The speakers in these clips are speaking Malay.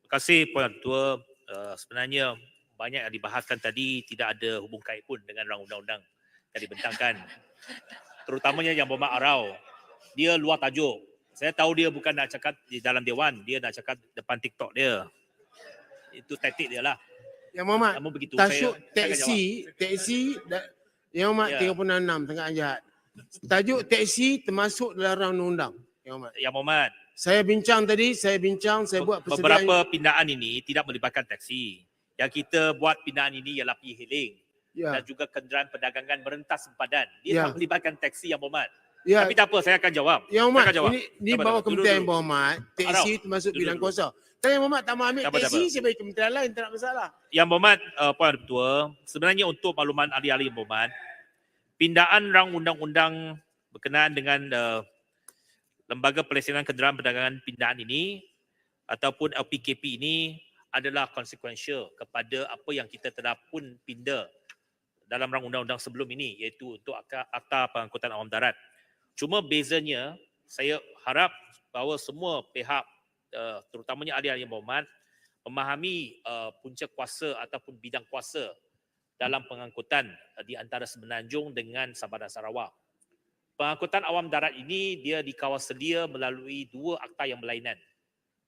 Terima kasih Puan Ketua. Sebenarnya banyak yang dibahaskan tadi tidak ada hubung kait pun dengan rang undang-undang yang dibentangkan. Terutamanya yang berhormat Arau. Dia luar tajuk. Saya tahu dia bukan nak cakap di dalam Dewan, dia nak cakap depan TikTok dia. Itu taktik dia lah. Yang Muhammad, Namun begitu tajuk saya akan jawab. teksi Yang Muhammad Ya. 36 tengah jahat. Tajuk teksi termasuk dalam rang undang-undang. Yang Muhammad. Yang Muhammad, Saya bincang, saya buat persediaan. beberapa pindaan ini tidak melibatkan taksi. Yang kita buat pindaan ini ialah e-hailing dan Ya. juga kenderaan perdagangan merentas sempadan. Dia Ya. tak melibatkan taksi, Yang Muhammad. Ya. Tapi tak apa, saya akan jawab. Yang Saya Muhammad, akan jawab. ini bawah kementerian Yang Muhammad. Teksi termasuk Duduk bidang dulu. kuasa. Tapi Yang Muhammad tak mau ambil Tak apa, tak teksi, apa. saya bagi kementerian lain, tak ada masalah. Yang Berhormat Puan Ketua, sebenarnya untuk makluman ahli-ahli Yang Berhormat, pindaan rang undang-undang berkenaan dengan Lembaga Pelaksana Kenderaan Perdagangan Pindaan ini ataupun LPKP ini adalah konsekuensial kepada apa yang kita telah pun pinda dalam rang undang-undang sebelum ini, iaitu untuk Akta Pengangkutan Awam Darat. Cuma bezanya, saya harap bahawa semua pihak, terutamanya ahli-ahli Yang Berhormat, memahami punca kuasa ataupun bidang kuasa dalam pengangkutan di antara Semenanjung dengan Sabah dan Sarawak. Pengangkutan awam darat ini dia dikawal sedia melalui dua akta yang berlainan.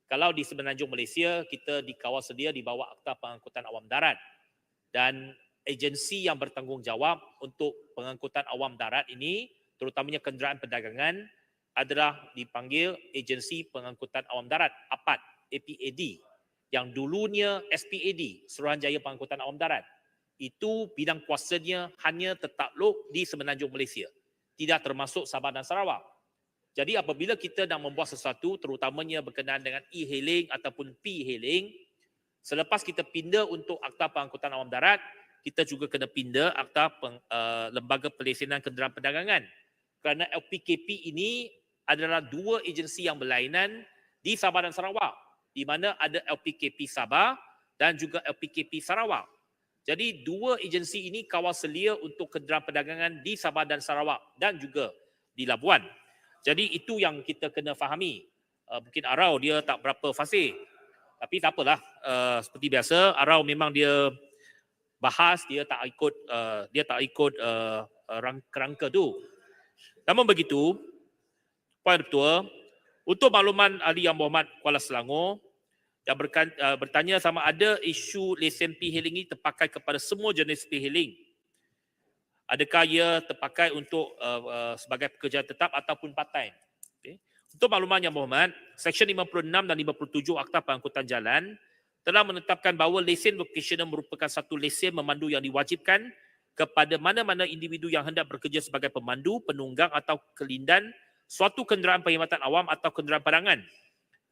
Kalau di Semenanjung Malaysia, kita dikawal sedia di bawah Akta Pengangkutan Awam Darat, dan agensi yang bertanggungjawab untuk pengangkutan awam darat ini, terutamanya kenderaan perdagangan, adalah dipanggil Agensi Pengangkutan Awam Darat, APAD, APAD, yang dulunya SPAD, Suruhanjaya Pengangkutan Awam Darat. Itu bidang kuasanya hanya tertakluk di Semenanjung Malaysia, tidak termasuk Sabah dan Sarawak. Jadi apabila kita nak membuat sesuatu, terutamanya berkenaan dengan e-hailing ataupun p-hailing, selepas kita pindah untuk Akta Pengangkutan Awam Darat, kita juga kena pindah Akta Lembaga Pelaksana Kenderaan Perdagangan. Kerana LPKP ini adalah dua agensi yang berlainan di Sabah dan Sarawak, di mana ada LPKP Sabah dan juga LPKP Sarawak. Jadi dua agensi ini kawal selia untuk kenderaan perdagangan di Sabah dan Sarawak dan juga di Labuan. Jadi itu yang kita kena fahami. Mungkin Arau dia tak berapa fasih. Tapi tak apalah. Seperti biasa, Arau memang dia bahas, dia tak ikut kerangka tu. Namun begitu, Puan Ketua, untuk makluman ahli Yang Berhormat Kuala Selangor, yang bertanya sama ada isu lesen p-hailing ini terpakai kepada semua jenis p-hailing. Adakah ia terpakai untuk sebagai pekerja tetap ataupun part-time? Okay. Untuk makluman Yang Berhormat, Seksyen 56 dan 57 Akta Pengangkutan Jalan telah menetapkan bahawa lesen vocasional merupakan satu lesen memandu yang diwajibkan kepada mana-mana individu yang hendak bekerja sebagai pemandu, penunggang atau kelindan suatu kenderaan perkhidmatan awam atau kenderaan barangan.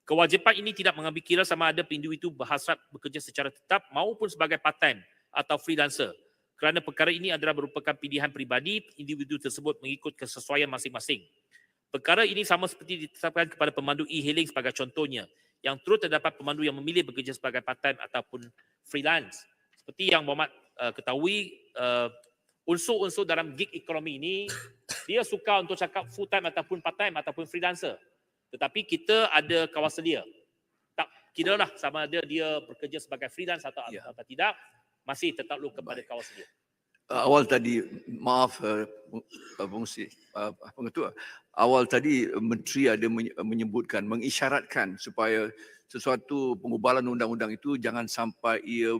Kewajipan ini tidak mengambil kira sama ada individu berhasrat bekerja secara tetap maupun sebagai part-time atau freelancer, kerana perkara ini adalah merupakan pilihan peribadi individu tersebut mengikut kesesuaian masing-masing. Perkara ini sama seperti ditetapkan kepada pemandu e-hailing sebagai contohnya, yang turut terdapat pemandu yang memilih bekerja sebagai part-time ataupun freelance. Seperti yang Muhammad ketahui, unsur-unsur dalam gig ekonomi ini, dia suka untuk cakap full-time ataupun part-time ataupun freelancer. Tetapi kita ada kawal selia. Tak kira lah sama ada dia bekerja sebagai freelance atau tidak, masih tertakluk kepada kawal selia. Awal tadi, maaf Pengerusi, Pengetua, awal tadi Menteri ada menyebutkan, mengisyaratkan supaya sesuatu pengubalan undang-undang itu jangan sampai ia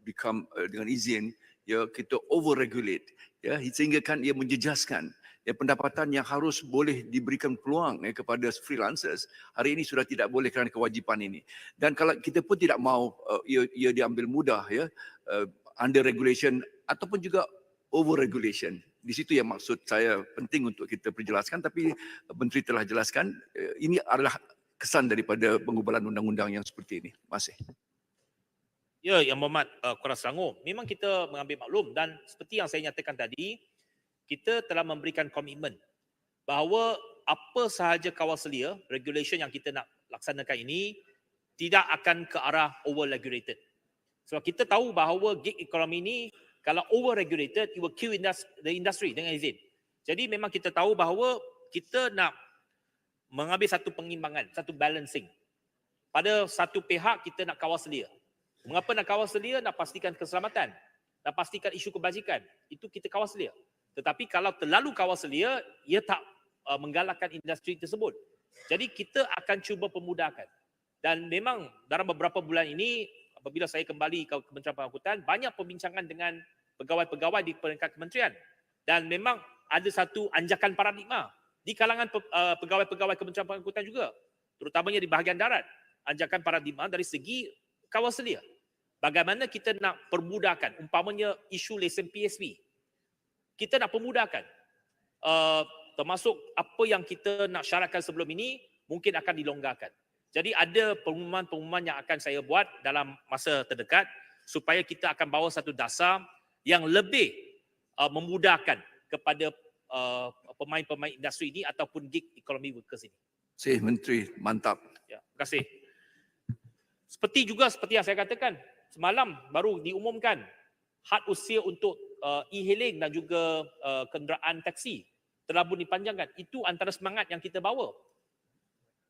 become dengan izin, ya, kita over-regulate, ya, sehingga kan ia menjejaskan pendapatan yang harus boleh diberikan peluang kepada freelancers. Hari ini sudah tidak boleh kerana kewajipan ini. Dan kalau kita pun tidak mahu ia diambil mudah, ya, under regulation ataupun juga over regulation. Di situ yang maksud saya penting untuk kita perjelaskan, tapi Menteri telah jelaskan ini adalah kesan daripada pengubalan undang-undang yang seperti ini. Terima kasih. Ya, Yang Berhormat Kuala Selangor, memang kita mengambil maklum dan seperti yang saya nyatakan tadi, kita telah memberikan komitmen bahawa apa sahaja kawal selia, regulation yang kita nak laksanakan ini tidak akan ke arah over-regulated. Sebab kita tahu bahawa gig economy ini kalau over-regulated, it will kill the industry dengan izin. Jadi memang kita tahu bahawa kita nak mengambil satu pengimbangan, satu balancing. pada satu pihak kita nak kawal selia. Mengapa nak kawal selia? Nak pastikan keselamatan, nak pastikan isu kebajikan. Itu kita kawal selia. Tetapi kalau terlalu kawal selia, ia tak menggalakkan industri tersebut. Jadi kita akan cuba pemudahkan. Dan memang dalam beberapa bulan ini, apabila saya kembali ke Kementerian Pengangkutan, banyak pembincangan dengan pegawai-pegawai di peringkat kementerian. Dan memang ada satu anjakan paradigma di kalangan pegawai-pegawai Kementerian Pengangkutan juga, terutamanya di bahagian darat. Anjakan paradigma dari segi kawal selia. Bagaimana kita nak permudahkan, umpamanya isu lesen PSB. Kita nak permudahkan. Termasuk apa yang kita nak syaratkan sebelum ini, mungkin akan dilonggarkan. Jadi ada pengumuman-pengumuman yang akan saya buat dalam masa terdekat supaya kita akan bawa satu dasar yang lebih memudahkan kepada pemain-pemain industri ini ataupun gig economy workers ini. Terima kasih Menteri, mantap. Ya, terima kasih. Seperti yang saya katakan, semalam baru diumumkan had usia untuk e-hailing dan juga kenderaan taksi telah pun dipanjangkan. Itu antara semangat yang kita bawa.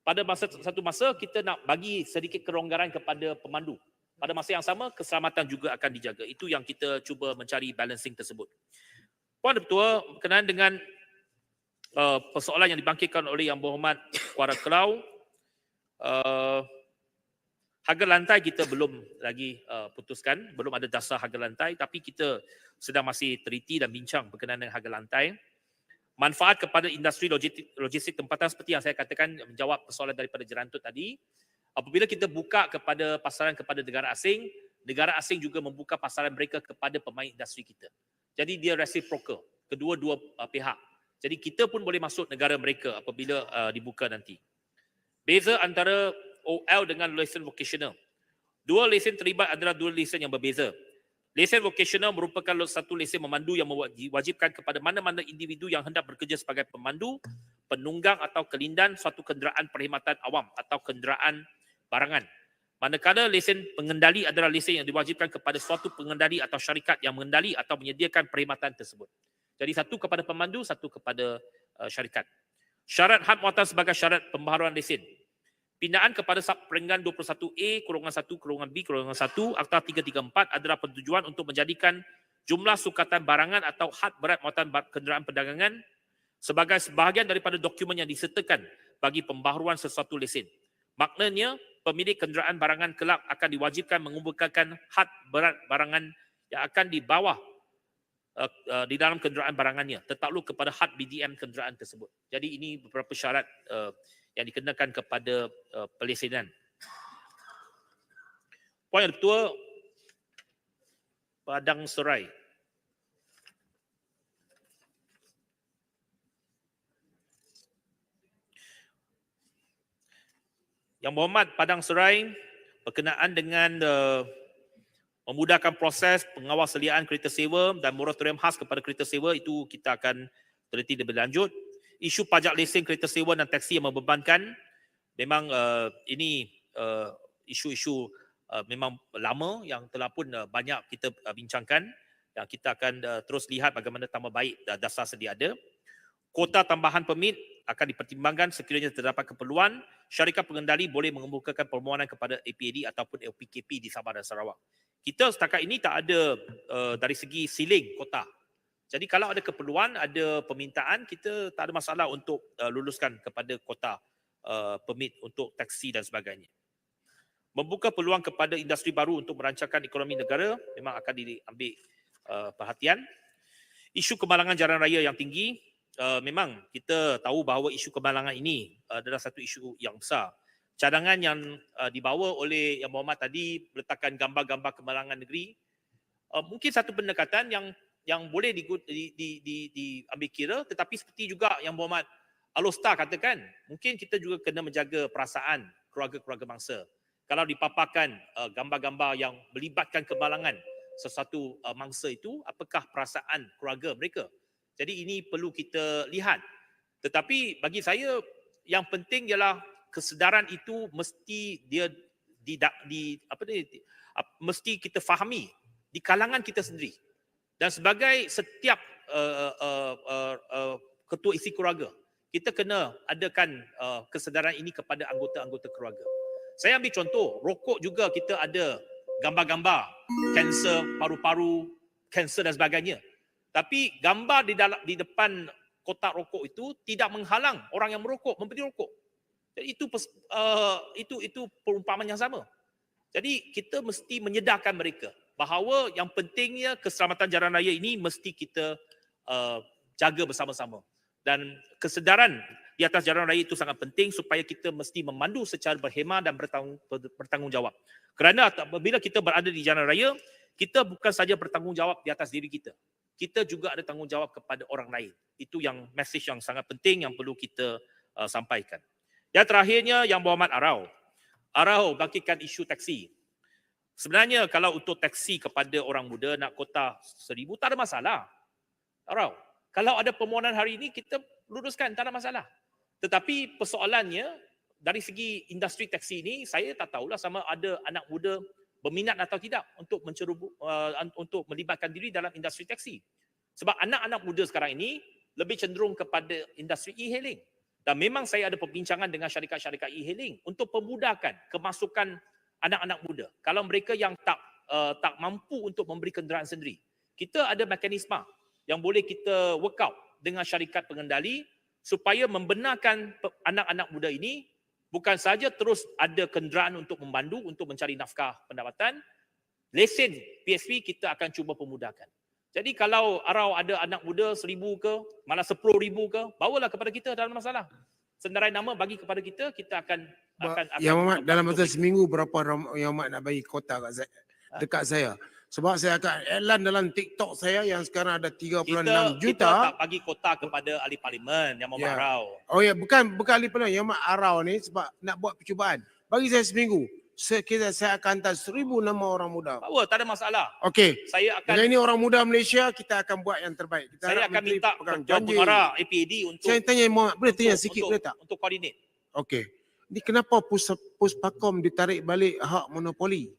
Pada satu masa kita nak bagi sedikit kelonggaran kepada pemandu. Pada masa yang sama keselamatan juga akan dijaga. Itu yang kita cuba mencari balancing tersebut. Puan Ketua, berkenaan dengan persoalan yang dibangkitkan oleh Yang Berhormat Kuara Kelau, harga lantai kita belum lagi putuskan, belum ada dasar harga lantai, tapi kita sedang masih teliti dan bincang berkenaan dengan harga lantai. Manfaat kepada industri logistik tempatan seperti yang saya katakan, menjawab persoalan daripada Jerantut tadi, apabila kita buka kepada pasaran kepada negara asing juga membuka pasaran mereka kepada pemain industri kita. Jadi dia reciprocal, kedua-dua pihak. Jadi kita pun boleh masuk negara mereka apabila dibuka nanti. Beza antara OL dengan lesen vocational. Dua lesen terlibat adalah dua lesen yang berbeza. Lesen vocational merupakan satu lesen memandu yang diwajibkan kepada mana-mana individu yang hendak bekerja sebagai pemandu, penunggang atau kelindan suatu kenderaan perkhidmatan awam atau kenderaan barangan. Manakala lesen pengendali adalah lesen yang diwajibkan kepada suatu pengendali atau syarikat yang mengendali atau menyediakan perkhidmatan tersebut. Jadi satu kepada pemandu, satu kepada syarikat. Syarat had muatan sebagai syarat pembaharuan lesen. Pindaan kepada Subperinggan 21A-1-B-1 Akta 334 adalah pertujuan untuk menjadikan jumlah sukatan barangan atau had berat muatan kenderaan perdagangan sebagai sebahagian daripada dokumen yang disertakan bagi pembaharuan sesuatu lesen. Maknanya, pemilik kenderaan barangan kelak akan diwajibkan mengumpulkan had berat barangan yang akan dibawa di dalam kenderaan barangannya, tertakluk kepada had BDM kenderaan tersebut. Jadi ini beberapa syarat yang dikenakan kepada pelesenan. Puan Yang Ketua, Padang Serai. Yang Berhormat Padang Serai, berkenaan dengan memudahkan proses pengawasseliaan kereta sewa dan moratorium khas kepada kereta sewa, itu kita akan teliti lebih lanjut. Isu pajak lesen kereta sewa dan taksi yang membebankan, memang ini isu-isu memang lama yang telah pun banyak kita bincangkan, dan kita akan terus lihat bagaimana tambah baik dasar sedia ada. Kota tambahan permit akan dipertimbangkan sekiranya terdapat keperluan. Syarikat pengendali boleh mengemukakan permohonan kepada APAD ataupun LPKP di Sabah dan Sarawak. Kita setakat ini tak ada dari segi siling kota. Jadi kalau ada keperluan, ada permintaan, kita tak ada masalah untuk luluskan kepada kota permit untuk taksi dan sebagainya. Membuka peluang kepada industri baru untuk merancangkan ekonomi negara memang akan diambil perhatian. Isu kemalangan jalan raya yang tinggi, memang kita tahu bahawa isu kemalangan ini adalah satu isu yang besar. Cadangan yang dibawa oleh Yang Berhormat tadi meletakkan gambar-gambar kemalangan negeri, mungkin satu pendekatan yang boleh diambil kira, tetapi seperti juga Yang Berhormat Alostar katakan, mungkin kita juga kena menjaga perasaan keluarga-keluarga bangsa. Kalau dipaparkan gambar-gambar yang melibatkan kemalangan sesuatu mangsa itu, apakah perasaan keluarga mereka? Jadi ini perlu kita lihat. Tetapi bagi saya yang penting ialah kesedaran itu mesti mesti kita fahami di kalangan kita sendiri. Dan sebagai setiap ketua isi keluarga, kita kena adakan kesedaran ini kepada anggota-anggota keluarga. Saya ambil contoh, rokok juga kita ada gambar-gambar kanser paru-paru, kanser dan sebagainya. Tapi gambar di depan kotak rokok itu tidak menghalang orang yang merokok membeli rokok. Jadi itu perumpamaan yang sama. Jadi kita mesti menyedarkan mereka bahawa yang pentingnya keselamatan jalan raya ini mesti kita jaga bersama-sama. Dan kesedaran di atas jalan raya itu sangat penting supaya kita mesti memandu secara berhemah dan bertanggungjawab. Kerana apabila kita berada di jalan raya, kita bukan saja bertanggungjawab di atas diri kita. Kita juga ada tanggungjawab kepada orang lain. Itu yang message yang sangat penting yang perlu kita sampaikan. Yang terakhirnya Yang Berhormat Arau bangkitkan isu taksi. Sebenarnya kalau untuk taksi kepada orang muda nak kota 1,000 tak ada masalah. Arau, kalau ada permohonan hari ini kita luruskan, tak ada masalah. Tetapi persoalannya dari segi industri taksi ini saya tak tahulah sama ada anak muda berminat atau tidak untuk untuk melibatkan diri dalam industri taksi. Sebab anak-anak muda sekarang ini lebih cenderung kepada industri e-hailing. Dan memang saya ada perbincangan dengan syarikat-syarikat e-hailing untuk memudahkan kemasukan anak-anak muda. Kalau mereka yang tak mampu untuk memberi kenderaan sendiri, kita ada mekanisme yang boleh kita work out dengan syarikat pengendali supaya membenarkan anak-anak muda ini bukan saja terus ada kenderaan untuk membantu untuk mencari nafkah pendapatan, lesen PSP kita akan cuba pemudahkan. Jadi kalau Arau ada anak muda 1,000 ke, malah 10,000 ke, bawalah kepada kita, dalam masalah. Senarai nama bagi kepada kita, kita akan Yang Muhammad dalam masa seminggu berapa Yang Muhammad nak bagi kota dekat saya? Sebab saya akan iklan dalam TikTok saya yang sekarang ada 36 kita juta. tak bagi kota kepada ahli parlimen Yang Berhormat Arau. Oh ya, bukan ahli parlimen, Yang Muhammad Arau ni sebab nak buat percubaan. Bagi saya seminggu. Sekiranya saya akan hantar 1,000 nama orang muda. Bawa, tak ada masalah. Okey. Saya akan Dengan ini orang muda Malaysia, kita akan buat yang terbaik. Kita saya harap akan Menteri minta pegang Tuan janji. Pengarah APAD untuk Saya tanya Muhammad, boleh tanya sikit boleh tak? Untuk koordinat. Okey. Ini kenapa Puspakom ditarik balik hak monopoli?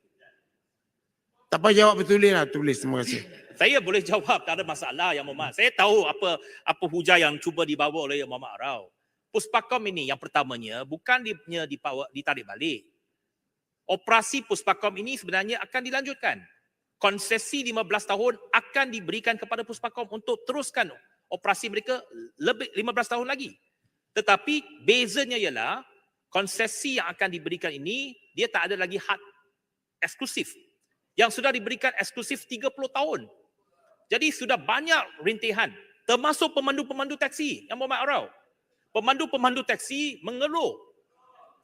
Tak payah jawab betul lah, tulis. Terima kasih. Saya boleh jawab, tak ada masalah Yang Berhormat. Saya tahu apa hujah yang cuba dibawa oleh Yang Berhormat Arau. Puspakom ini yang pertamanya bukan ditarik balik. Operasi Puspakom ini sebenarnya akan dilanjutkan. Konsesi 15 tahun akan diberikan kepada Puspakom untuk teruskan operasi mereka lebih 15 tahun lagi. Tetapi bezanya ialah konsesi yang akan diberikan ini dia tak ada lagi had eksklusif. Yang sudah diberikan eksklusif 30 tahun. Jadi sudah banyak rintihan termasuk pemandu-pemandu taksi Yang Berhormat Arau. Pemandu-pemandu taksi mengeluh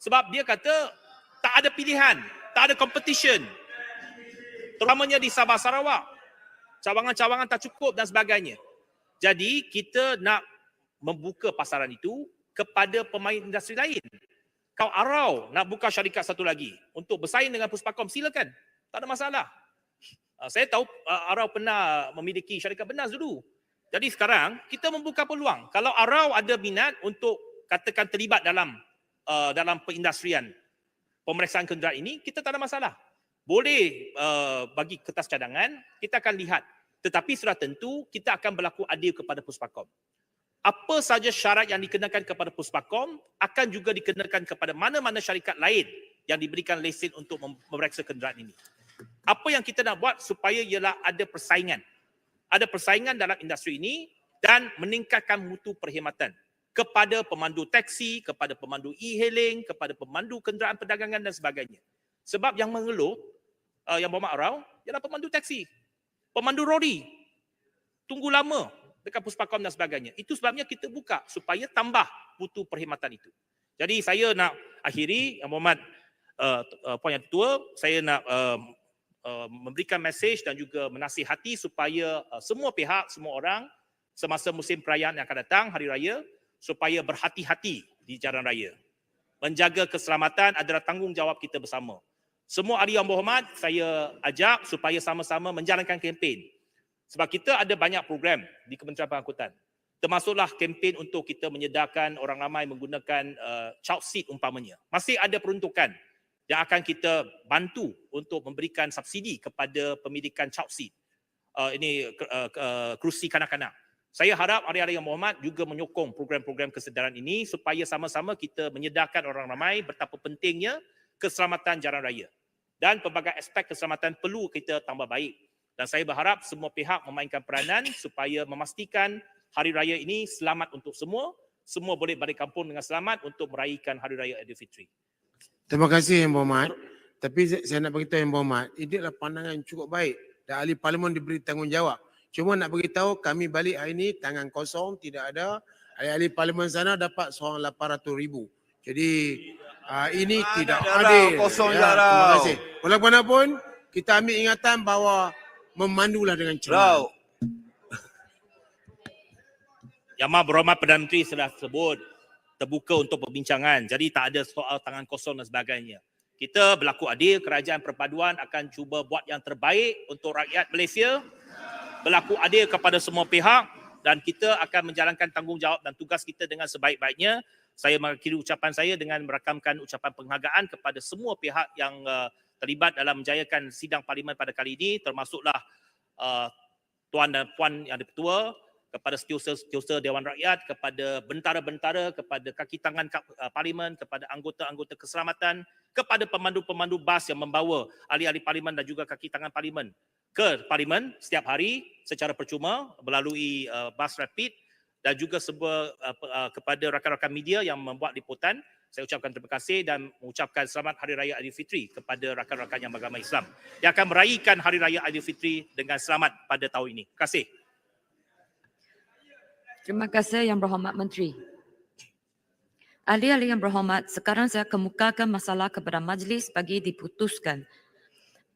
sebab dia kata tak ada pilihan, tak ada competition. Terutamanya di Sabah Sarawak. Cawangan-cawangan tak cukup dan sebagainya. Jadi kita nak membuka pasaran itu kepada pemain industri lain. Kalau Arau nak buka syarikat satu lagi untuk bersaing dengan Puspakom, silakan. Tak ada masalah. Saya tahu Arau pernah memiliki syarikat Benas dulu. Jadi sekarang kita membuka peluang. Kalau Arau ada minat untuk katakan terlibat dalam perindustrian pemeriksaan kenderaan ini, kita tak ada masalah. Boleh bagi kertas cadangan, kita akan lihat. Tetapi sudah tentu kita akan berlaku adil kepada Puspakom. Apa saja syarat yang dikenakan kepada Puspakom akan juga dikenakan kepada mana-mana syarikat lain yang diberikan lesen untuk memeriksa kenderaan ini. Apa yang kita nak buat supaya ialah ada persaingan. Ada persaingan dalam industri ini dan meningkatkan mutu perkhidmatan kepada pemandu taksi, kepada pemandu e-hailing, kepada pemandu kenderaan perdagangan dan sebagainya. Sebab yang mengeluh Yang Berhormat Arau ialah pemandu taksi, pemandu lori, tunggu lama dekat Puspakom dan sebagainya. Itu sebabnya kita buka supaya tambah mutu perkhidmatan itu. Jadi saya nak akhiri, Yang Berhormat Puan Yang Ketua, saya nak memberikan mesej dan juga menasihati supaya semua pihak, semua orang semasa musim perayaan yang akan datang, Hari Raya, supaya berhati-hati di jalan raya. Menjaga keselamatan adalah tanggungjawab kita bersama. Semua ahli yang berhormat, saya ajak supaya sama-sama menjalankan kempen. Sebab kita ada banyak program di Kementerian Pengangkutan. Termasuklah kempen untuk kita menyedarkan orang ramai menggunakan child seat umpamanya. Masih ada peruntukan yang akan kita bantu untuk memberikan subsidi kepada pemilikan child seat. Ini kerusi kanak-kanak. Saya harap ahli-ahli yang berhormat juga menyokong program-program kesedaran ini supaya sama-sama kita menyedarkan orang ramai betapa pentingnya keselamatan jalan raya. Dan pelbagai aspek keselamatan perlu kita tambah baik. Dan saya berharap semua pihak memainkan peranan supaya memastikan Hari Raya ini selamat untuk semua. Semua boleh balik kampung dengan selamat untuk meraihkan Hari Raya Aidilfitri. Terima kasih Yang Berhormat. Tapi saya nak beritahu Yang Berhormat, ini adalah pandangan cukup baik dan ahli parlimen diberi tanggungjawab. Cuma nak beritahu kami balik hari ini tangan kosong, tidak ada. Ahli-ahli parlimen sana dapat seorang 800,000. Jadi ini tidak adil. Kosong Ya, terima jarau. kasih. Walaupun kita ambil ingatan bahawa memandulah dengan cermat. Yang Amat Berhormat Perdana Menteri sudah sebut terbuka untuk perbincangan. Jadi tak ada soal tangan kosong dan sebagainya. Kita berlaku adil, kerajaan perpaduan akan cuba buat yang terbaik untuk rakyat Malaysia. Berlaku adil kepada semua pihak dan kita akan menjalankan tanggungjawab dan tugas kita dengan sebaik-baiknya. Saya mengakhiri ucapan saya dengan merakamkan ucapan penghargaan kepada semua pihak yang terlibat dalam menjayakan sidang parlimen pada kali ini, termasuklah tuan dan puan yang dipertua, kepada setiausaha Dewan Rakyat, kepada bentara-bentara, kepada kaki tangan parlimen, kepada anggota-anggota keselamatan, kepada pemandu-pemandu bas yang membawa ahli-ahli parlimen dan juga kaki tangan parlimen ke parlimen setiap hari secara percuma melalui bas rapid, dan juga kepada rakan-rakan media yang membuat liputan. Saya ucapkan terima kasih dan mengucapkan selamat Hari Raya Aidilfitri kepada rakan-rakan yang beragama Islam yang akan meraihkan Hari Raya Aidilfitri dengan selamat pada tahun ini. Terima kasih. Terima kasih Yang Berhormat Menteri. Ahli-ahli yang berhormat, sekarang saya kemukakan masalah kepada majlis bagi diputuskan.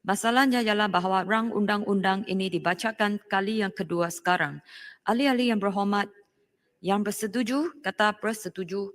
Masalahnya ialah bahawa rang undang-undang ini dibacakan kali yang kedua sekarang. Ahli-ahli yang berhormat, yang bersetuju kata bersetuju,